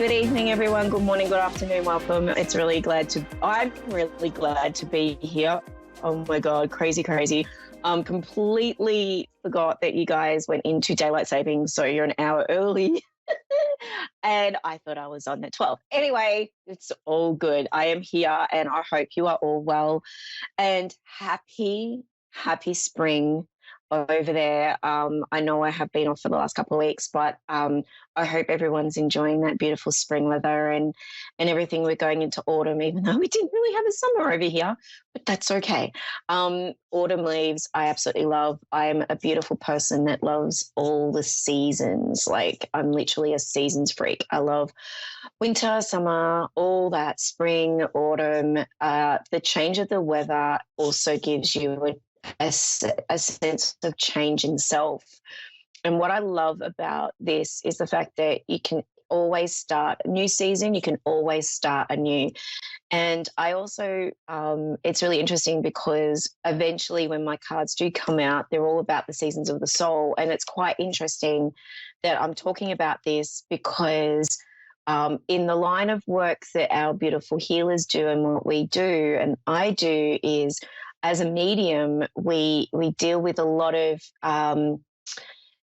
Good evening, everyone. Good morning, good afternoon, welcome. I'm really glad to be here. Oh my God, crazy. Completely forgot that you guys went into daylight savings, so you're an hour early. And I thought I was on at 12. Anyway, it's all good. I am here and I hope you are all well and happy spring over there. I know I have been off for the last couple of weeks, but I hope everyone's enjoying that beautiful spring weather and everything. We're going into autumn, even though we didn't really have a summer over here, but that's okay. Autumn leaves, I absolutely love. I'm a beautiful person that loves all the seasons. Like, I'm literally a seasons freak. I love winter, summer, all that, spring, autumn. The change of the weather also gives you a sense of change in self. And what I love about this is the fact that you can always start a new season, you can always start anew. And I also, it's really interesting because eventually when my cards do come out, they're all about the seasons of the soul. And it's quite interesting that I'm talking about this because in the line of work that our beautiful healers do and what we do and I do is, as a medium, we deal with a lot of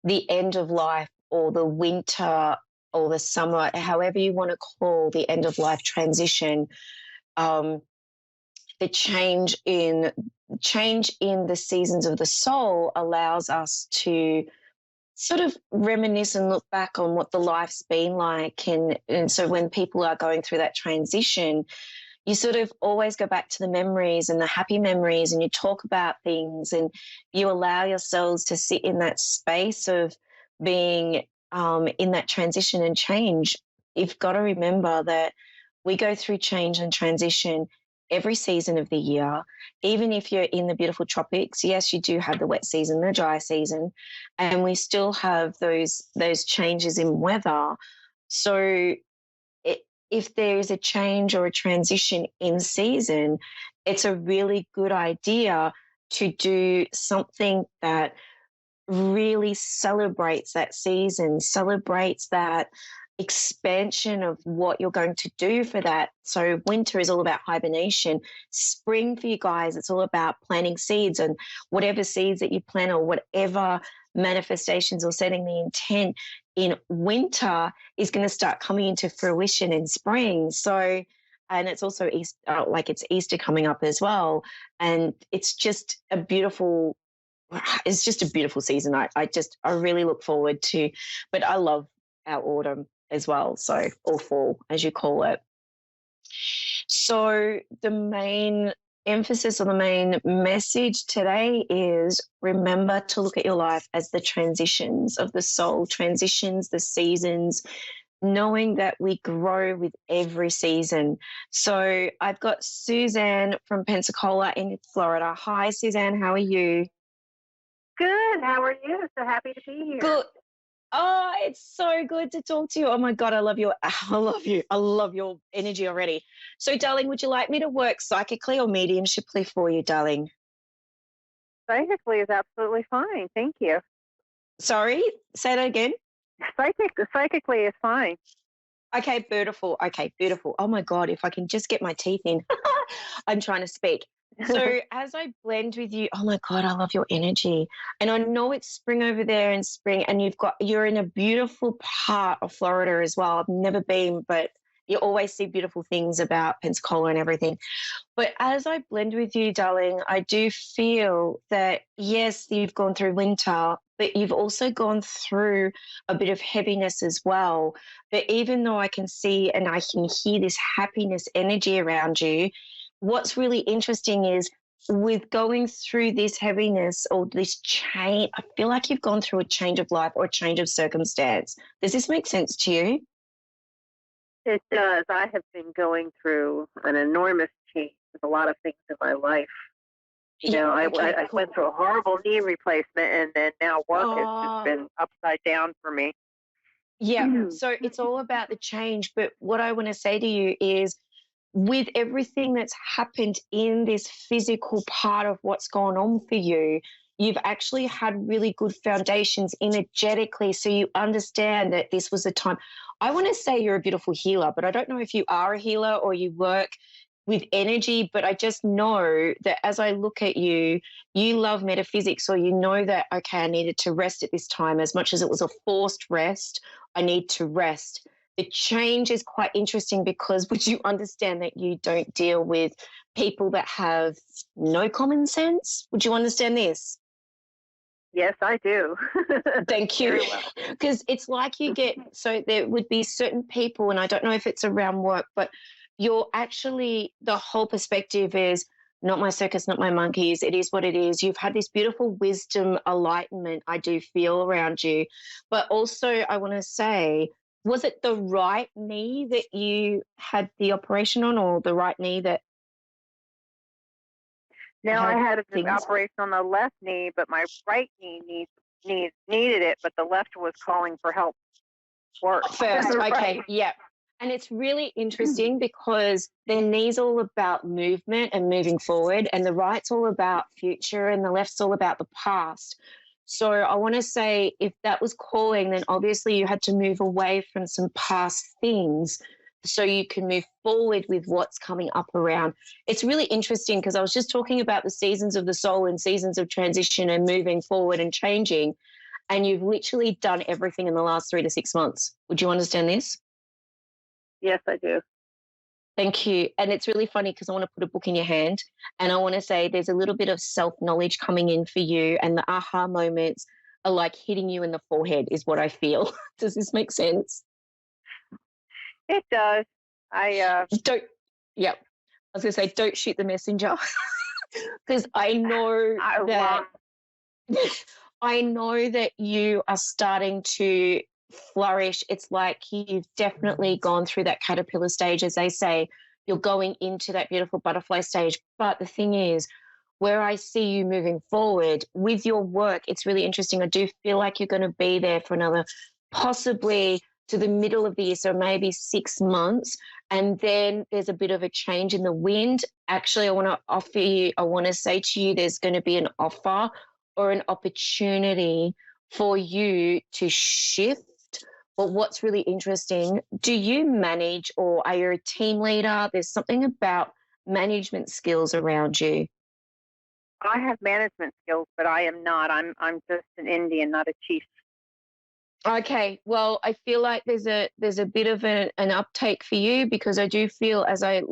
the end of life or the winter or the summer, however you want to call the end of life transition, the change in the seasons of the soul allows us to sort of reminisce and look back on what the life's been like. And so when people are going through that transition, you sort of always go back to the memories and the happy memories and you talk about things and you allow yourselves to sit in that space of being in that transition and change. You've got to remember that we go through change and transition every season of the year. Even if you're in the beautiful tropics, yes, you do have the wet season, the dry season, and we still have those changes in weather. So if there is a change or a transition in season, it's a really good idea to do something that really celebrates that season, celebrates that expansion of what you're going to do for that. So winter is all about hibernation. Spring for you guys, it's all about planting seeds, and whatever seeds that you plant or whatever manifestations or setting the intent in winter is going to start coming into fruition in spring. So, and it's also it's Easter coming up as well. And it's just a beautiful season. I really look forward to, but I love our autumn as well. So, or fall, as you call it. So the main emphasis or the main message today is remember to look at your life as the transitions of the soul, transitions, the seasons, knowing that we grow with every season. So I've got Suzanne from Pensacola in Florida. Hi, Suzanne. How are you? Good. How are you? So happy to be here. Good. Oh, it's so good to talk to you. Oh my God, I love you. I love your energy already. So, darling, would you like me to work psychically or mediumshiply for you, darling? Psychically is absolutely fine. Thank you. Sorry, say that again. Psychically is fine. Okay, beautiful. Oh my God, if I can just get my teeth in. I'm trying to speak. So as I blend with you, oh my God, I love your energy. And I know it's spring over there in spring, and you're in a beautiful part of Florida as well. I've never been, but you always see beautiful things about Pensacola and everything. But as I blend with you, darling, I do feel that, yes, you've gone through winter, but you've also gone through a bit of heaviness as well. But even though I can see and I can hear this happiness energy around you, what's really interesting is with going through this heaviness or this change, I feel like you've gone through a change of life or a change of circumstance. Does this make sense to you? It does. I have been going through an enormous change with a lot of things in my life. I went through a horrible knee replacement, and then now work has just been upside down for me. Yeah, so it's all about the change. But what I want to say to you is, with everything that's happened in this physical part of what's gone on for you, you've actually had really good foundations energetically. So you understand that this was a time. I want to say you're a beautiful healer, but I don't know if you are a healer or you work with energy, but I just know that as I look at you, you love metaphysics, or you know that, okay, I needed to rest at this time. As much as it was a forced rest, I need to rest. The change is quite interesting because would you understand that you don't deal with people that have no common sense? Would you understand this? Yes, I do. Thank you. Very well. Because it's like you get, so there would be certain people, and I don't know if it's around work, but you're actually, the whole perspective is not my circus, not my monkeys. It is what it is. You've had this beautiful wisdom, enlightenment, I do feel around you. But also, I want to say, was it the right knee that you had the operation on, or the right knee that Now I had had an things? operation on the left knee, but my right knee needed it, but the left was calling for help worse. First, okay, Right. yeah. And it's really interesting because the knee's all about movement and moving forward, and the right's all about future, and the left's all about the past. So I want to say, if that was calling, then obviously you had to move away from some past things so you can move forward with what's coming up around. It's really interesting because I was just talking about the seasons of the soul and seasons of transition and moving forward and changing, and you've literally done everything in the last 3 to 6 months. Would you understand this? Yes, I do. Thank you. And it's really funny because I want to put a book in your hand, and I want to say there's a little bit of self-knowledge coming in for you, and the aha moments are like hitting you in the forehead is what I feel. Does this make sense? It does. Don't, yeah. I was going to say, don't shoot the messenger because I know I that won't. I know that you are starting to flourish. It's like you've definitely gone through that caterpillar stage, as they say. You're going into that beautiful butterfly stage. But the thing is, where I see you moving forward with your work, it's really interesting. I do feel like you're going to be there for another, possibly to the middle of the year, so maybe 6 months. And then there's a bit of a change in the wind. Actually, I want to say to you, there's going to be an offer or an opportunity for you to shift. But what's really interesting, do you manage, or are you a team leader? There's something about management skills around you. I have management skills, but I am not. I'm just an Indian, not a chief. Okay, well, I feel like there's a bit of an uptake for you, because I do feel as I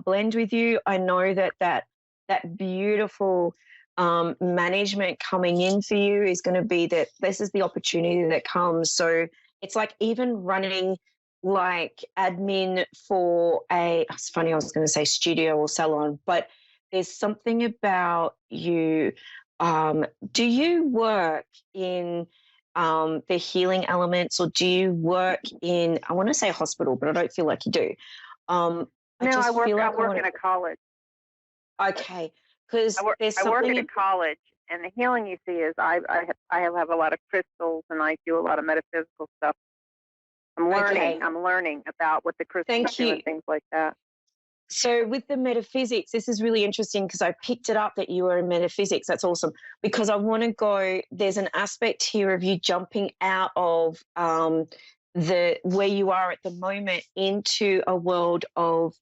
blend with you, I know that beautiful management coming in for you is going to be that this is the opportunity that comes. So it's like even running like admin for it's funny, I was going to say studio or salon, but there's something about you. Do you work in the healing elements, or do you work in, I want to say hospital, but I don't feel like you do. I No, just feel like I work in a college. okay, because there's I work at something a college, and the healing you see is I have a lot of crystals, and I do a lot of metaphysical stuff. okay. I'm learning about what the crystals Thank do you. and things like that. So with the metaphysics, this is really interesting because I picked it up that you were in metaphysics. That's awesome, because I want to go, there's an aspect here of you jumping out of the where you are at the moment into a world of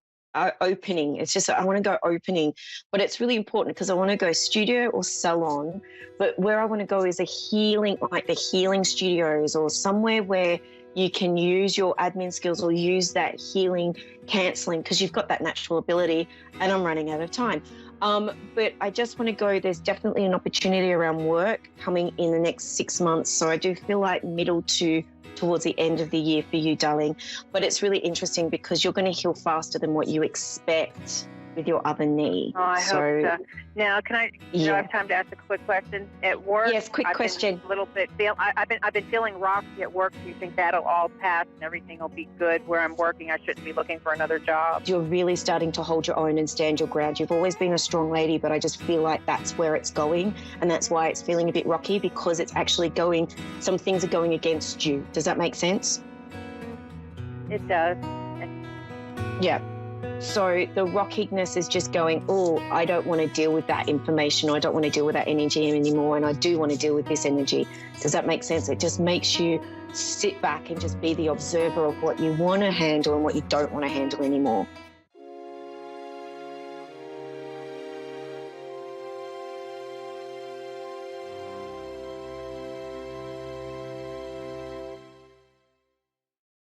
opening. It's just I want to go opening, but it's really important because I want to go studio or salon, but where I want to go is a healing, like the healing studios, or somewhere where you can use your admin skills or use that healing cancelling, because you've got that natural ability. And I'm running out of time. But I just want to go, there's definitely an opportunity around work coming in the next 6 months. So I do feel like middle to towards the end of the year for you, darling. But it's really interesting because you're going to heal faster than what you expect with your other knee. Oh, I hope so. Now, can I? Do I have time to ask a quick question? At work, yes, quick question. A little bit. I've been feeling rocky at work. Do you think that'll all pass and everything will be good where I'm working? I shouldn't be looking for another job. You're really starting to hold your own and stand your ground. You've always been a strong lady, but I just feel like that's where it's going, and that's why it's feeling a bit rocky, because it's actually going. Some things are going against you. Does that make sense? It does. Yeah. So the rockiness is just going, oh, I don't want to deal with that information, or I don't want to deal with that energy anymore, and I do want to deal with this energy. Does that make sense? It just makes you sit back and just be the observer of what you want to handle and what you don't want to handle anymore.